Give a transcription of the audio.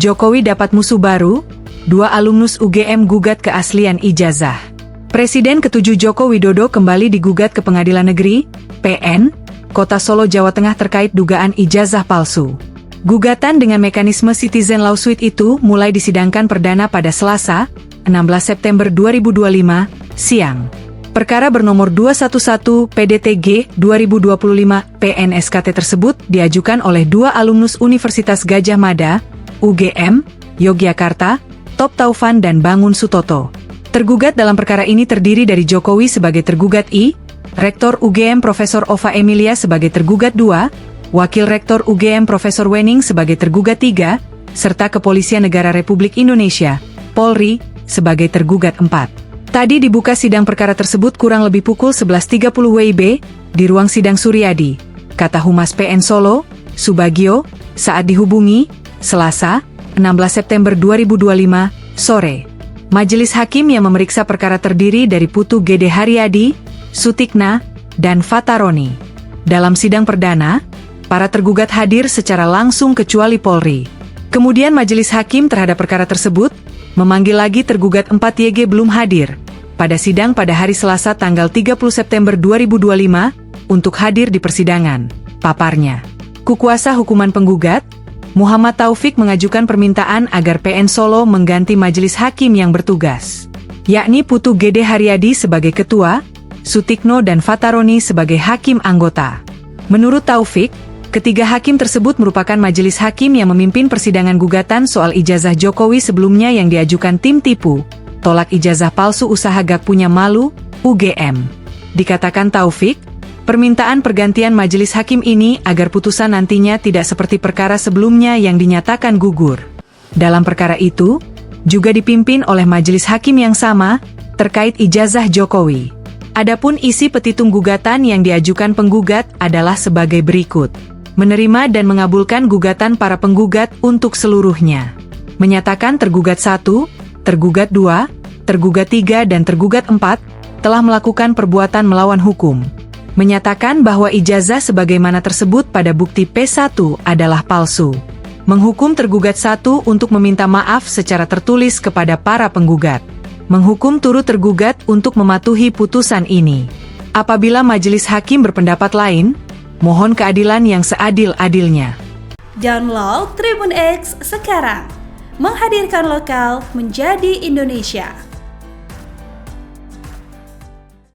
Jokowi dapat musuh baru, 2 alumnus UGM gugat keaslian ijazah. Presiden ke-7 Joko Widodo kembali digugat ke Pengadilan Negeri, PN, Kota Solo, Jawa Tengah terkait dugaan ijazah palsu. Gugatan dengan mekanisme citizen lawsuit itu mulai disidangkan perdana pada Selasa, 16 September 2025, siang. Perkara bernomor 211 PDTG 2025 PNSKT tersebut diajukan oleh 2 alumnus Universitas Gadjah Mada, UGM, Yogyakarta, Top Taufan dan Bangun Sutoto. Tergugat dalam perkara ini terdiri dari Jokowi sebagai tergugat I, Rektor UGM Profesor Ova Emilia sebagai tergugat 2, Wakil Rektor UGM Profesor Wening sebagai tergugat 3, serta Kepolisian Negara Republik Indonesia, Polri, sebagai tergugat 4. Tadi dibuka sidang perkara tersebut kurang lebih pukul 11.30 WIB, di ruang sidang Suryadi, kata Humas PN Solo, Subagio, saat dihubungi, Selasa, 16 September 2025, sore. Majelis Hakim yang memeriksa perkara terdiri dari Putu Gede Haryadi, Sutikna, dan Fataroni. Dalam sidang perdana, para tergugat hadir secara langsung kecuali Polri. Kemudian Majelis Hakim terhadap perkara tersebut memanggil lagi tergugat 4 YG belum hadir pada sidang pada hari Selasa tanggal 30 September 2025 untuk hadir di persidangan, paparnya. Kuasa hukuman penggugat, Muhammad Taufik, mengajukan permintaan agar PN Solo mengganti majelis hakim yang bertugas, yakni Putu Gede Haryadi sebagai ketua, Sutikno dan Fataroni sebagai hakim anggota. Menurut Taufik, ketiga hakim tersebut merupakan majelis hakim yang memimpin persidangan gugatan soal ijazah Jokowi sebelumnya yang diajukan tim tipu, tolak ijazah palsu usaha Gak Punya Malu, UGM. Dikatakan Taufik, permintaan pergantian majelis hakim ini agar putusan nantinya tidak seperti perkara sebelumnya yang dinyatakan gugur. Dalam perkara itu, juga dipimpin oleh majelis hakim yang sama, terkait ijazah Jokowi. Adapun isi petitum gugatan yang diajukan penggugat adalah sebagai berikut. Menerima dan mengabulkan gugatan para penggugat untuk seluruhnya. Menyatakan tergugat 1, tergugat 2, tergugat 3 dan tergugat 4, telah melakukan perbuatan melawan hukum. Menyatakan bahwa ijazah sebagaimana tersebut pada bukti P1 adalah palsu. Menghukum tergugat 1 untuk meminta maaf secara tertulis kepada para penggugat. Menghukum turut tergugat untuk mematuhi putusan ini. Apabila majelis hakim berpendapat lain, mohon keadilan yang seadil-adilnya. Download Tribun X sekarang. Menghadirkan lokal menjadi Indonesia.